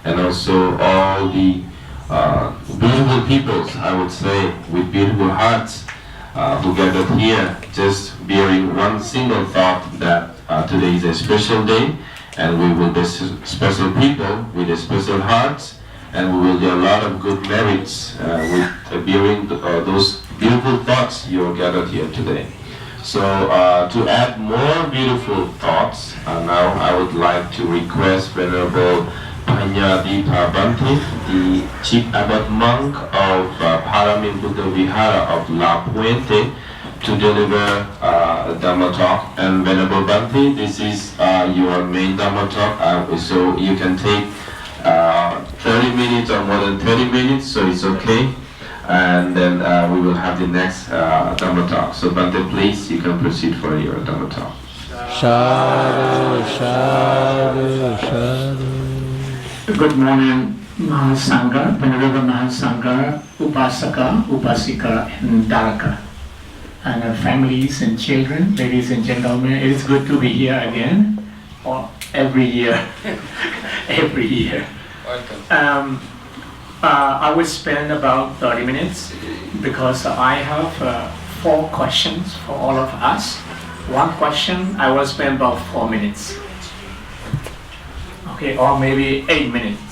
and also all the beautiful peoples, I would say, with beautiful hearts who gathered here, just bearing one single thought that today is a special day, and we will be special people with a special hearts, and we will do a lot of good merits with bearing those beautiful thoughts you are gathered here today. So to add more beautiful thoughts, now I would like to request Venerable Paññādīpa Bhante, the Chief Abbot Monk of Paramin Buddha Vihara of La Puente, to deliver a Dhamma talk. And Venerable Bhante, this is your main Dhamma talk, so you can take 30 minutes or more than 30 minutes, so it's okay. And then we will have the next Dhamma talk. So Bhante, please, you can proceed for your Dhamma talk. Sadhu, sadhu, sadhu. Good morning, Mahasangha, Venerable Mahasangha, Upasaka, Upasika, and Dharaka, and families and children, ladies and gentlemen. It is good to be here again, every year, every year. Welcome. I will spend about 30 minutes because I have 4 questions for all of us. One question, I will spend about 4 minutes. Okay, or maybe 8 minutes,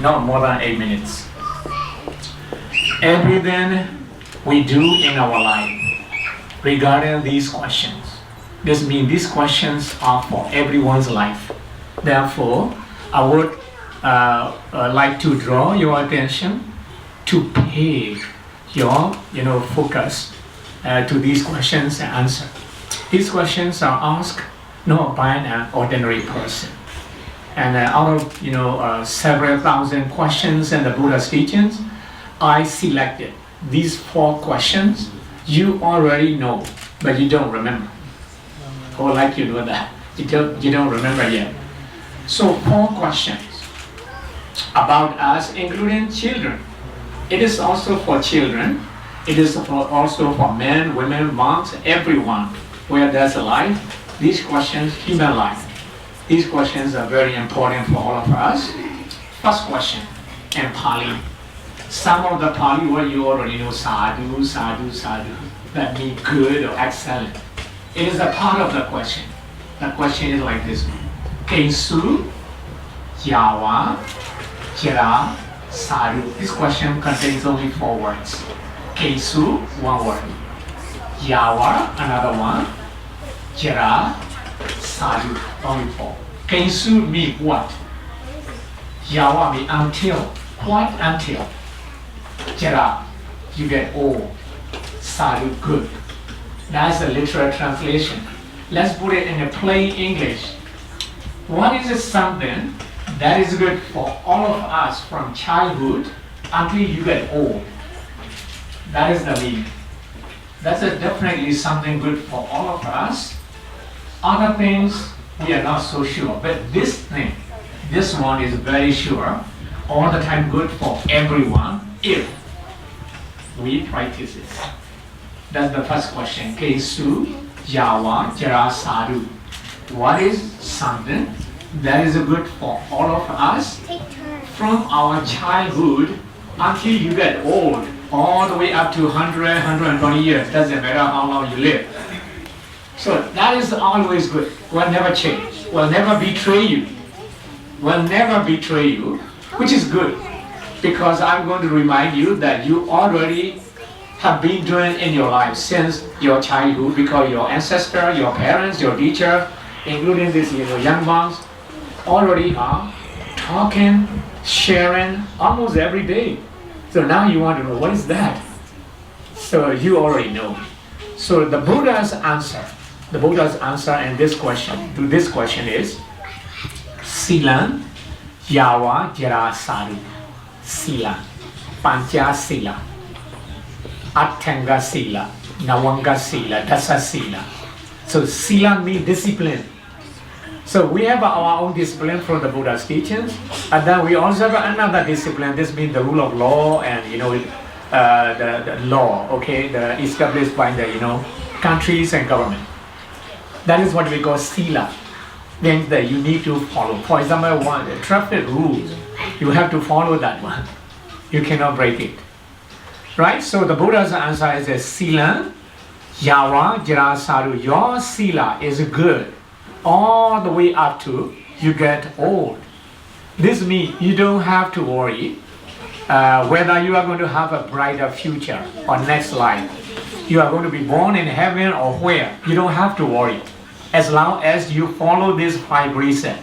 not more than 8 minutes. Everything we do in our life regarding these questions, this means these questions are for everyone's life. Therefore, I would like to draw your attention to pay your focus to these questions and answer. These questions are asked not by an ordinary person. And out of several thousand questions in the Buddha's teachings, I selected these 4 questions you already know, but you don't remember. Or like you know that you don't remember yet. So 4 questions about us, including children. It is also for children. It is also for men, women, monks, everyone. Where there's a life, these questions, human life. These questions are very important for all of us. First question, in Pali. Some of the Pali word you already know, sadhu, sadhu, sadhu. That means good or excellent. It is a part of the question. The question is like this. Kesu, Yawa, Jira, Sadhu. This question contains only 4 words. Kesu, 1 word. Yawa, another one. Jira, Sadhu, only 4. Kesu means what? Yawa means until. What until? Jira, you get old. Sadhu, good. That's a literal translation. Let's put it in a plain English. What is something that is good for all of us from childhood until you get old? That is the meaning. That's definitely something good for all of us. Other things we are not so sure, but this thing, this one is very sure, all the time good for everyone if we practice it. That's the first question. Kesu, Yawa, Jara, Sadhu. What is something that is good for all of us from our childhood until you get old, all the way up to 100, 120 years, doesn't matter how long you live. So that is always good, will never change, will never betray you, which is good, because I'm going to remind you that you already have been doing in your life since your childhood, because your ancestor, your parents, your teacher, including these young monks, already are talking, sharing almost every day. So now you want to know what is that? So you already know. So the Buddha's answer in this question to this question is Silan, Yawa, Jara, Sadhu. Sila, Pancha Sila, Attanga Sila, Nawanga Sila, Dasa Sila. So Sila means discipline. So we have our own discipline from the Buddha's teachings, and then we also have another discipline. This means the rule of law and the law, okay, the established by the countries and government. That is what we call sila. Then you need to follow. For example, the traffic rules You have to follow that one. You cannot break it. Right? So the Buddha's answer is a sila, yawa, jara, sadhu. Your sila is good all the way up to you get old. This means you don't have to worry whether you are going to have a brighter future or next life. You are going to be born in heaven or where. You don't have to worry. As long as you follow this 5 precepts.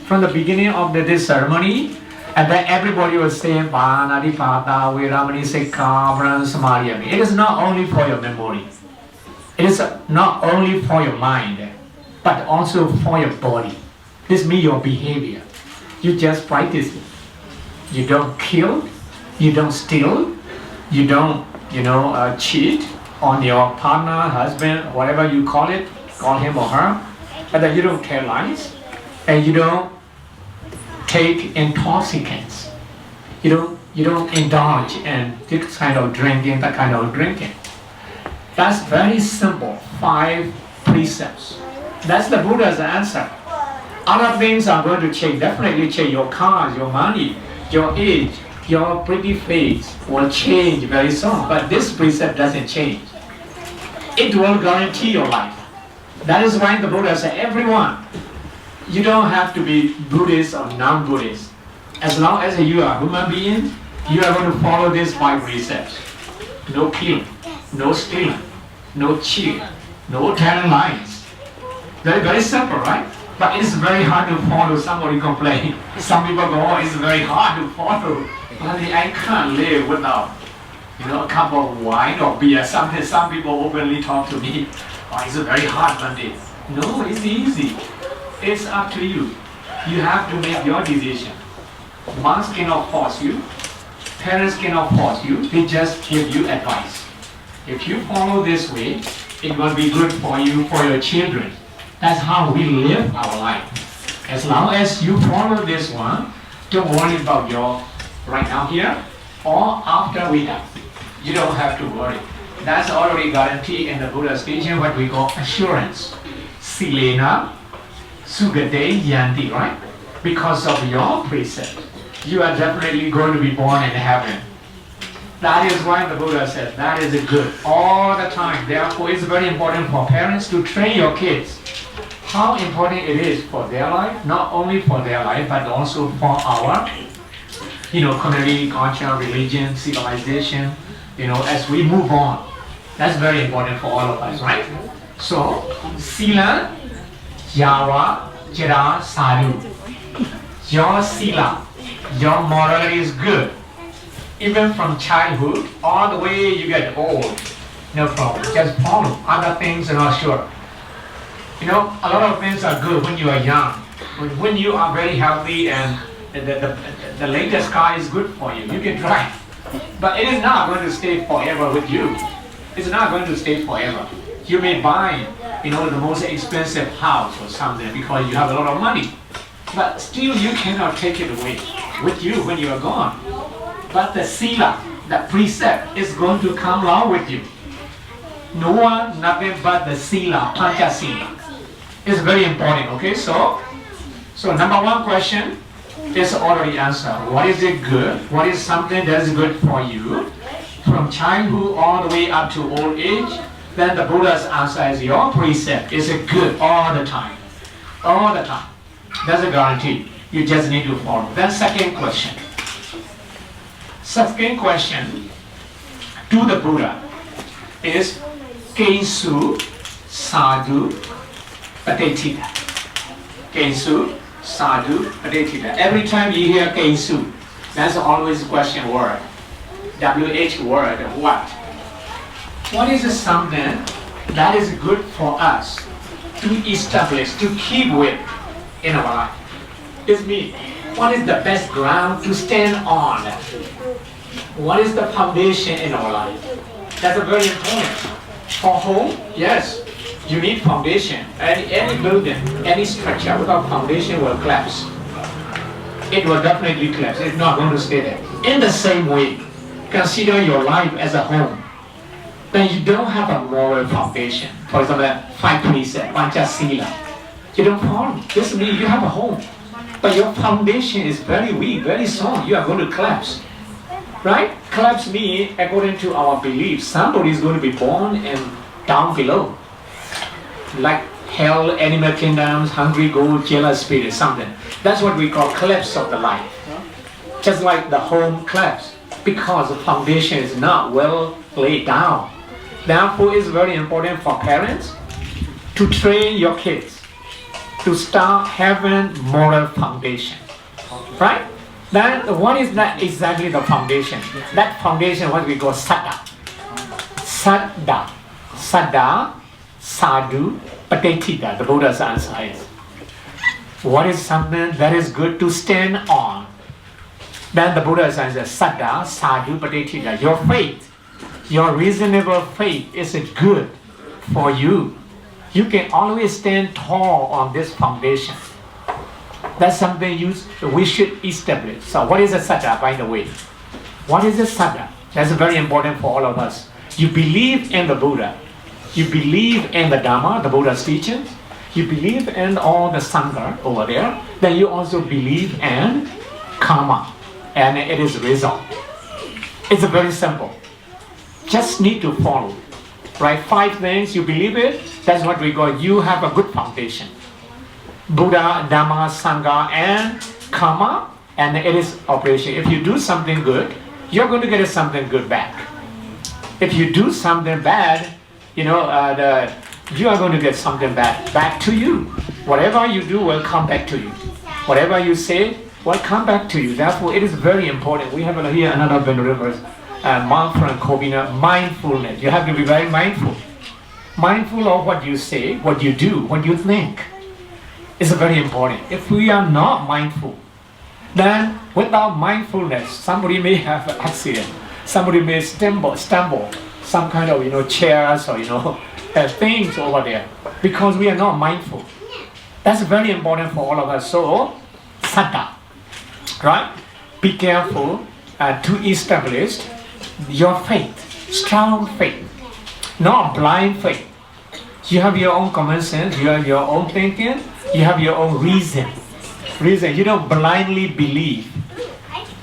From the beginning of this ceremony, and then everybody will say, Paññādīpa, Viramani, Sikha, Brahma, Samadhi. It is not only for your memory. It is not only for your mind, but also for your body. This means your behavior. You just practice it. You don't kill, you don't steal, you don't, cheat on your partner, husband, whatever you call it, call him or her, and then you don't tell lies, and you don't take intoxicants. You don't indulge in this kind of drinking, that kind of drinking. That's very simple. 5 precepts. That's the Buddha's answer. Other things are going to change. Definitely change. Your cars, your money, your age, your pretty face will change very soon. But this precept doesn't change. It will guarantee your life. That is why the Buddha said, everyone, you don't have to be Buddhist or non-Buddhist. As long as you are a human being, you are going to follow these 5 precepts. No killing, no stealing, no cheating, no telling lies. Very, very simple, right? But it's very hard to follow. Somebody complain. Some people go, oh, it's very hard to follow. I can't live without, a cup of wine or beer. Some people openly talk to me, oh, it's very hard, Bhante. No, it's easy. It's up to you. You have to make your decision. Monks cannot force you. Parents cannot force you. They just give you advice. If you follow this way, it will be good for you, for your children. That's how we live our life. As long as you follow this one, don't worry about your right now here or after we have. You don't have to worry. That's already guaranteed in the Buddha's teaching, what we call assurance. Silena, Sugate, Yanti, right? Because of your precept, you are definitely going to be born in heaven. That is why the Buddha said that is good all the time. Therefore, it's very important for parents to train your kids. How important it is for their life, not only for their life, but also for our, community, culture, religion, civilization, as we move on. That's very important for all of us, right? So, Sila, Yawa, Jara, Sadhu. Your Sila, your morality is good. Even from childhood, all the way you get old. No problem. Just follow. Other things are not sure. A lot of things are good when you are young. When you are very healthy and the latest car is good for you, you can drive. But it is not going to stay forever with you. It's not going to stay forever. You may buy, the most expensive house or something because you have a lot of money. But still you cannot take it away with you when you are gone. But the sila, the precept is going to come along with you. No one, nothing but the sila, pancha sila. It's very important, okay? So number 1 question is already answered. What is it good? What is something that is good for you? From childhood all the way up to old age, then the Buddha's answer is your precept is good all the time. All the time. That's a guarantee. You just need to follow. Then second question. Second question to the Buddha is Kensu Sadhu Patetita. Kensu Sadhu Patetita. Every time you hear Kensu, that's always a question word. WH word, what? What is something that is good for us to establish, to keep with in our life? It means, what is the best ground to stand on? What is the foundation in our life? That's very important. For home, yes, you need foundation. Any building, any structure without foundation will collapse. It will definitely collapse. It's not going to stay there. In the same way, consider your life as a home. Then you don't have a moral foundation. For example, 5 precepts, Pancha Sila. You don't follow. This means you have a home. But your foundation is very weak, very strong. You are going to collapse. Right? Collapse means, according to our belief, somebody is going to be born and down below. Like hell, animal kingdoms, hungry ghost, jealous spirit, something. That's what we call collapse of the life. Just like the home collapse. Because the foundation is not well laid down. Therefore, it's very important for parents to train your kids to start having moral foundation. Right? Then what is that exactly the foundation? That foundation, what we call saddha. Saddha. Saddha, sadhu, patetita. The Buddha's answer is. What is something that is good to stand on? Then the Buddha says, saddha, sadhu, patetita. Your faith, your reasonable faith is good for you. You can always stand tall on this foundation. That's something we should establish. So what is a saddha, by the way? What is a saddha? That's very important for all of us. You believe in the Buddha. You believe in the Dhamma, the Buddha's teachings. You believe in all the Sangha over there. Then you also believe in karma. And it is result. It's very simple. Just need to follow. Right? 5 things, you believe it. That's what we call, you have a good foundation. Buddha, Dhamma, Sangha, and karma, and it is operation. If you do something good, you're going to get something good back. If you do something bad, you are going to get something bad back to you. Whatever you do will come back to you. Whatever you say will come back to you. Therefore, it is very important. We have here another venerable monk from Kobina, mindfulness. You have to be very mindful. Mindful of what you say, what you do, what you think. Is very important. If we are not mindful, then without mindfulness, somebody may have an accident. Somebody may stumble, some kind of chairs or things over there, because we are not mindful. That's very important for all of us. So, saddha, right? Be careful to establish your faith, strong faith, not blind faith. You have your own common sense, you have your own thinking, you have your own reason. You don't blindly believe.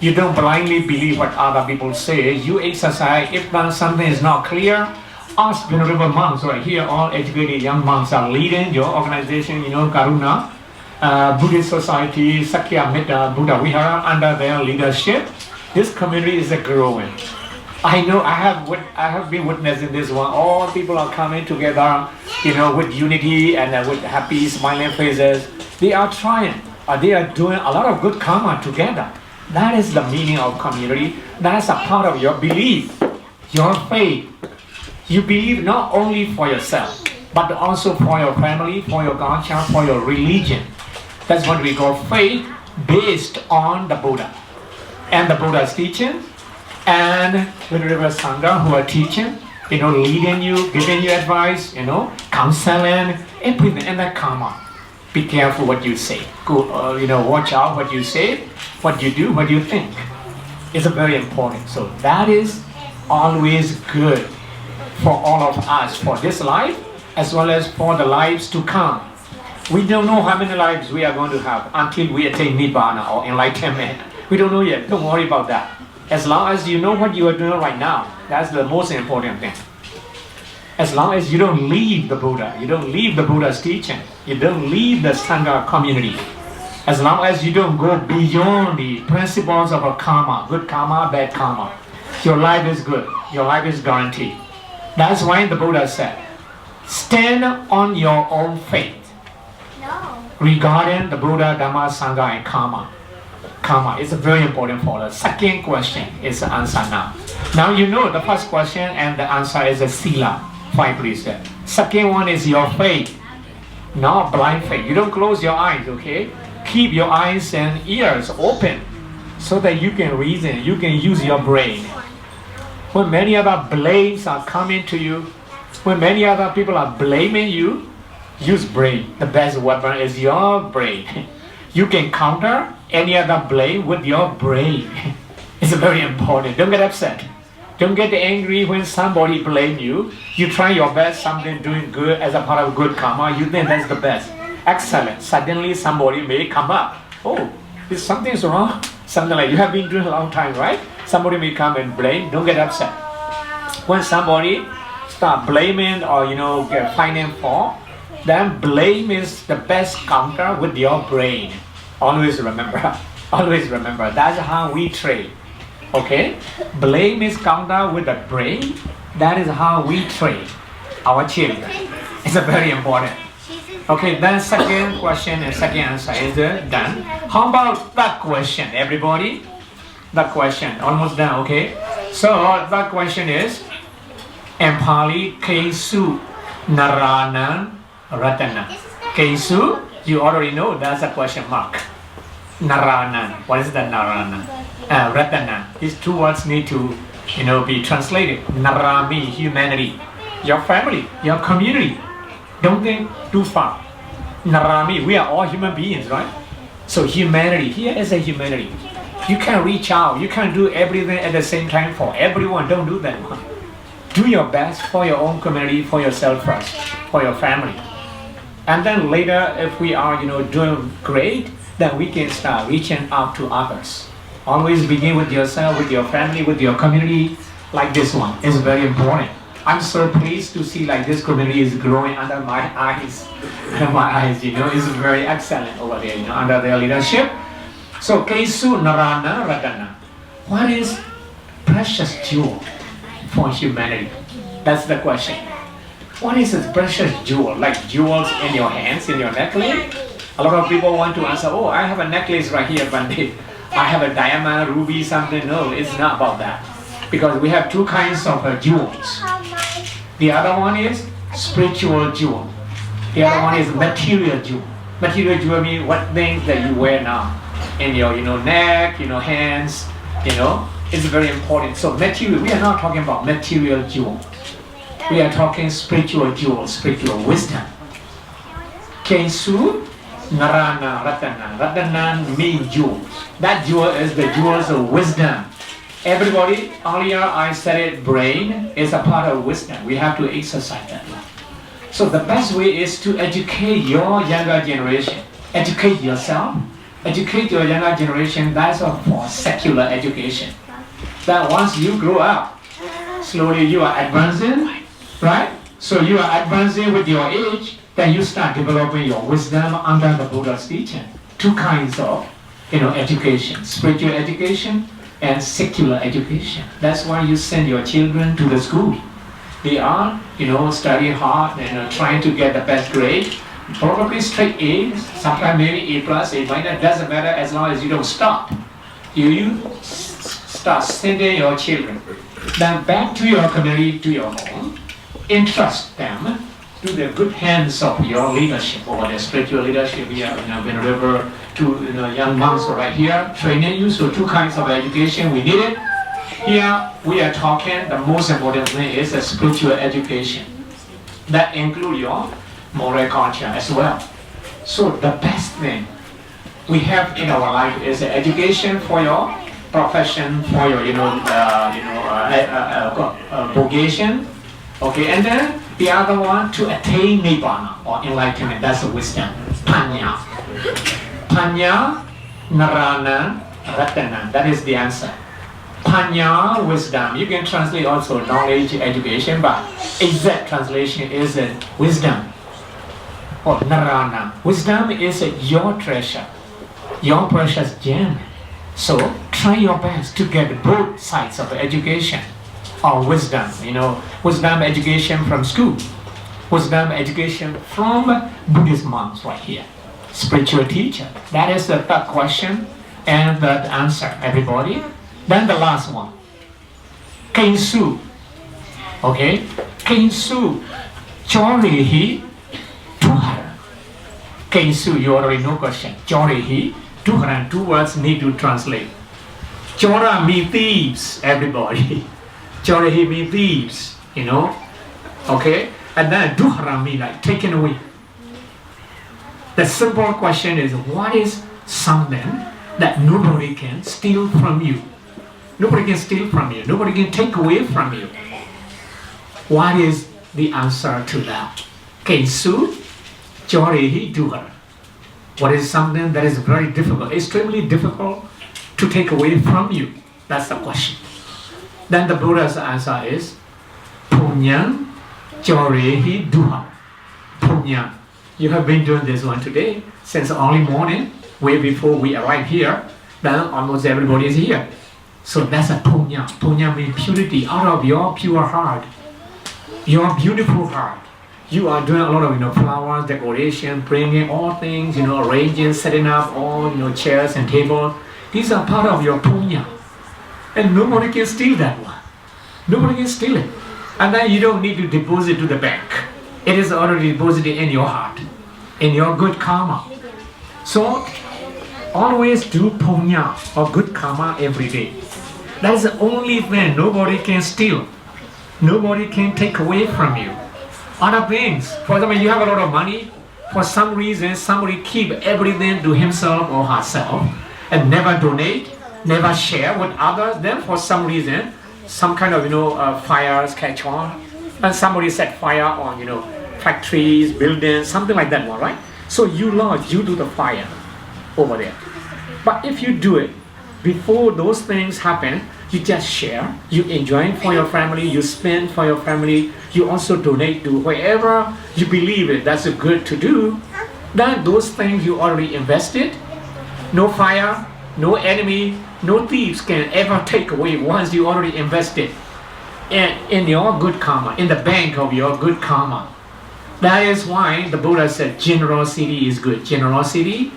You don't blindly believe what other people say. You exercise. If something is not clear, ask venerable monks right here. All educated young monks are leading your organization. Karuna Buddhist Society, Sakya Metta Buddha Vihara, under their leadership. This community is growing. I know I have been witnessing this one. All people are coming together, with unity and with happy, smiling faces. They are trying. They are doing a lot of good karma together. That is the meaning of community. That is a part of your belief, your faith. You believe not only for yourself, but also for your family, for your culture, for your religion. That's what we call faith based on the Buddha and the Buddha's teaching. And Venerable Sangha who are teaching, leading you, giving you advice, counseling, everything, and that karma. Be careful what you say. Watch out what you say, what you do, what you think. It's very important. So that is always good for all of us, for this life, as well as for the lives to come. We don't know how many lives we are going to have until we attain Nibbana or enlightenment. We don't know yet. Don't worry about that. As long as you know what you are doing right now, that's the most important thing. As long as you don't leave the Buddha, you don't leave the Buddha's teaching, you don't leave the Sangha community, as long as you don't go beyond the principles of a karma, good karma, bad karma, your life is good, your life is guaranteed. That's why the Buddha said, stand on your own faith regarding the Buddha, Dhamma, Sangha, and karma. Karma is very important for us. Second question is the answer now. Now you know the first question and the answer is a sila, 5 precepts. Second one is your faith, not blind faith. You don't close your eyes, okay? Keep your eyes and ears open so that you can reason, you can use your brain. When many other blames are coming to you, when many other people are blaming you, use brain. The best weapon is your brain. You can counter any other blame with your brain. It's very important. Don't get upset. Don't get angry when somebody blames you. You try your best, something doing good as a part of good karma. You think that's the best. Excellent. Suddenly somebody may come up oh, something's wrong. Something like you have been doing a long time, right? Somebody may come and blame. Don't get upset. When somebody start blaming or get finding fault, then blame is the best counter with your brain. Always remember. Always remember. That's how we train. Okay? Blame is counter with the brain. That is how we train our children. It's very important. Okay, then second question and second answer is done. How about that question, everybody? That question, almost done, okay? So that question is Empali Kesu Narana Ratana. Kesu, you already know that's a question mark. Narana, what is the Narana? Ratana. These two words need to be translated. Narami, humanity. Your family, your community. Don't think too far. Narami, we are all human beings, right? So humanity, here is a humanity. You can reach out, you can do everything at the same time for everyone. Don't do that one. Do your best for your own community, for yourself first, for your family. And then later, if we are doing great, then we can start reaching out to others. Always begin with yourself, with your family, with your community, like this one. It's very important. I'm so pleased to see like this community is growing under my eyes. It's very excellent over there, under their leadership. So, Kesu Narana Ratana. What is precious jewel for humanity? That's the question. What is a precious jewel? Like jewels in your hands, in your necklace? A lot of people want to answer, oh, I have a necklace right here, Bhante. I have a diamond, ruby, something. No, it's not about that. Because we have two kinds of jewels. The other one is spiritual jewel. The other one is material jewel. Material jewel means what things that you wear now. In your neck, hands, it's very important. So material, we are not talking about material jewel. We are talking spiritual jewel, spiritual wisdom. Kesu Narana Ratana. Ratana means jewels. That jewel is the jewels of wisdom. Everybody, earlier I said it, brain is a part of wisdom. We have to exercise that one. So the best way is to educate your younger generation. Educate yourself. Educate your younger generation. That's for secular education. That once you grow up, slowly you are advancing, right? So you are advancing with your age, then you start developing your wisdom under the Buddha's teaching. Two kinds of education, spiritual education and secular education. That's why you send your children to the school. They are, studying hard and trying to get the best grade. Probably straight A's, sometimes maybe A+, A-, doesn't matter as long as you don't stop. You start sending your children then back to your community, to your home, entrust them to the good hands of your leadership or the spiritual leadership. We have Venerable two young monks right here training you. So two kinds of education we need it. Here we are talking, the most important thing is a spiritual education. That includes your moral culture as well. So the best thing we have in our life is education for your profession, for your vocation. Okay, and then the other one to attain nibbana or enlightenment. That's wisdom. Paññā. Paññā Narana Ratana. That is the answer. Paññā, wisdom. You can translate also knowledge, education, but exact translation is wisdom. Or Narana. Wisdom is your treasure, your precious gem. So try your best to get both sides of education or wisdom. Wisdom education from school, wisdom education from Buddhist monks right here, spiritual teacher. That is the third question and the answer, everybody. Then the last one, Kensu. Okay, Kensu Chorihi Tuhara. Kensu, you already know question. Chorihi Tuhara. Two words need to translate. Chora means thieves, everybody. Chorihi means thieves, Okay, and then Duhara means like taken away. The simple question is, what is something that nobody can steal from you? Nobody can steal from you. Nobody can take away from you. What is the answer to that? Kensu Chorihi Duhara. What is something that is very difficult, extremely difficult to take away from you? That's the question. Then the Buddha's answer is Punyam Chorehi Duha. Punyam. You have been doing this one today since early morning, way before we arrive here. Then almost everybody is here. So that's a punya. Punya means purity out of your pure heart, your beautiful heart. You are doing a lot of flowers, decoration, bringing all things, arranging, setting up all chairs and tables. These are part of your punya, and nobody can steal that one. Nobody can steal it, and then you don't need to deposit to the bank. It is already deposited in your heart, in your good karma. So always do punya or good karma every day. That is the only thing nobody can steal. Nobody can take away from you. Other things, for example, you have a lot of money. For some reason, somebody keep everything to himself or herself and never donate, never share with others. Then for some reason, some kind of fires catch on, and somebody set fire on factories, buildings, something like that one, right? So you do the fire over there. But if you do it before those things happen, you just share, you enjoy for your family, you spend for your family, you also donate to wherever you believe it, that's good to do. Then those things you already invested, no fire, no enemy, no thieves can ever take away once you already invested in your good karma, in the bank of your good karma. That is why the Buddha said generosity is good. Generosity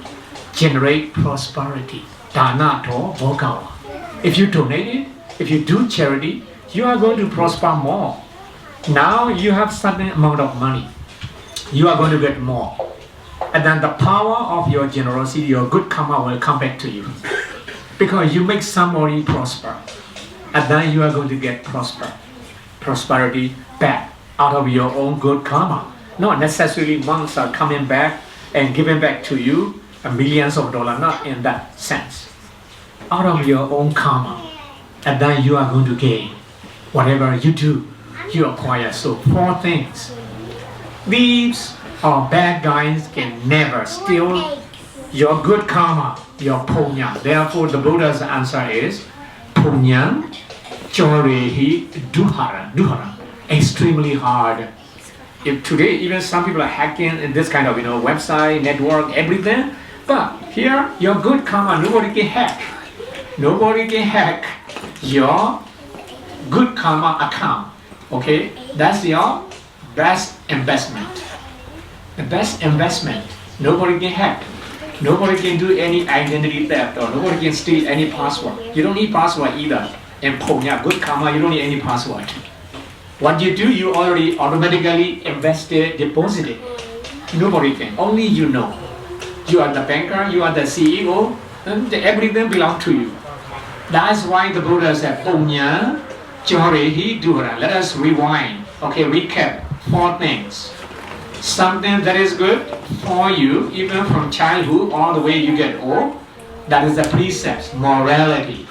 generate prosperity. Dana to bhogawa. If you donate it, if you do charity, you are going to prosper more. Now you have certain amount of money. You are going to get more. And then the power of your generosity, your good karma will come back to you. Because you make somebody prosper. And then you are going to get prosperity back out of your own good karma. Not necessarily monks are coming back and giving back to you millions of dollars, not in that sense. Out of your own karma, and then you are going to gain. Whatever you do, you acquire. So 4 things. Thieves or bad guys can never steal your good karma, your punya. Therefore, the Buddha's answer is punyam chorehi duhara. Extremely hard. If today even some people are hacking in this kind of website, network, everything, but here your good karma, nobody can hack. Nobody can hack your good karma account. Okay, that's your best investment. The best investment. Nobody can hack. Nobody can do any identity theft, or nobody can steal any password. You don't need password either. In punya, good karma, you don't need any password. What you do, you already automatically invested, deposited. Nobody can. Only you know. You are the banker, you are the CEO, and everything belongs to you. That's why the Buddha said, punya chorehi dura. Let us rewind. Okay, recap 4 things. Something that is good for you, even from childhood all the way you get old. That is the precepts, morality.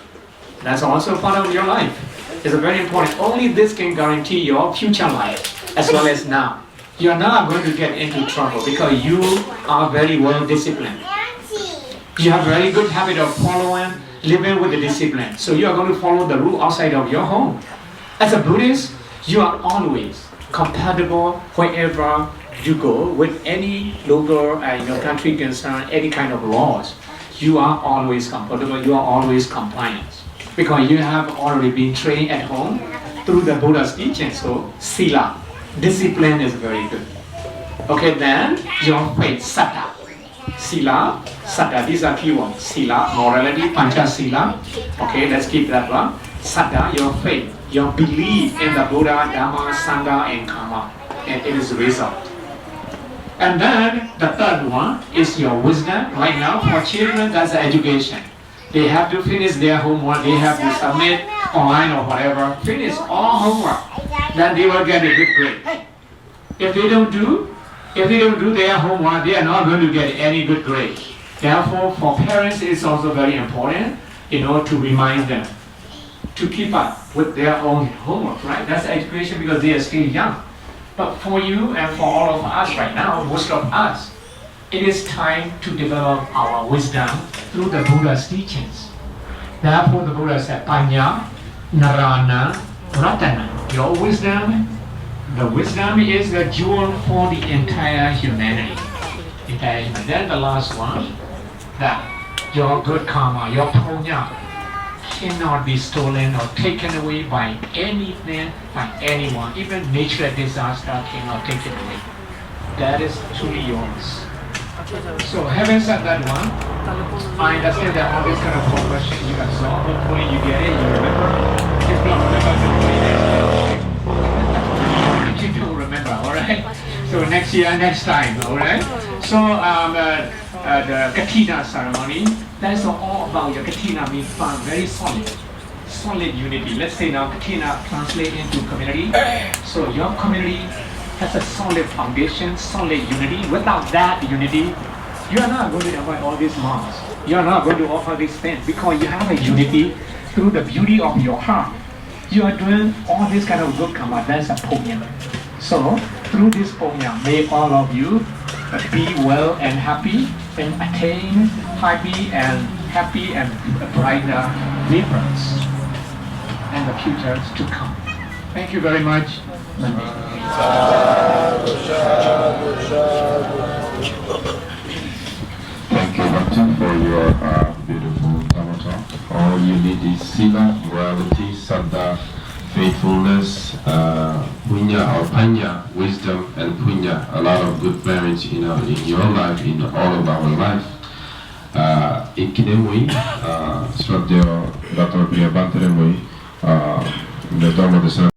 That's also part of your life. It's very important. Only this can guarantee your future life as well as now. You are not going to get into trouble because you are very well disciplined. You have very good habit of following, living with the discipline. So you are going to follow the rule outside of your home. As a Buddhist, you are always compatible wherever you go with any local country concern, any kind of laws. You are always compatible. You are always compliant. Because you have already been trained at home through the Buddha's teaching. So sila, discipline is very good. Okay, then your faith, satta. Sila, satta, these are key ones. Sila, morality, pancha sila. Okay, let's keep that one. Satta, your faith, your belief in the Buddha, Dhamma, Sangha, and Karma. And it is the result. And then the third one is your wisdom. Right now, for children, that's the education. They have to finish their homework, they have to submit online or whatever, finish all homework, then they will get a good grade. If they don't do their homework, they are not going to get any good grade. Therefore, for parents, it's also very important, to remind them to keep up with their own homework, right? That's education because they are still young. But for you and for all of us right now, most of us, it is time to develop our wisdom through the Buddha's teachings. Therefore, the Buddha said, Paññā, Narana, Ratana. Your wisdom, the wisdom is the jewel for the entire humanity. Then the last one, that your good karma, your punya, cannot be stolen or taken away by anything, by anyone. Even natural disaster cannot take it away. That is truly yours. So having said that one, I understand that all this kind of question you absorb, hopefully you get it, you remember. If not remember, you don't remember, alright? So next year, next time, alright? So the Kathina Ceremony, that's all about your Kathina means fun, very solid. Solid unity. Let's say now Kathina translate into community. So your community has a solid foundation, solid unity. Without that unity, you are not going to avoid all these monks. You are not going to offer these things because you have a unity through the beauty of your heart. You are doing all this kind of good karma. That's a punya. So through this punya, may all of you be well and happy and attain happy and brighter reference and the futures to come. Thank you very much. Thank you, Bhante, for your beautiful Dhamma talk. All you need is sila, morality, saddha, faithfulness, punya or paññā, wisdom, and punya. A lot of good parents in your life, in all of our life. Ikinemui, Swadhya Dr. Priya Bhante Remui, the Dhamma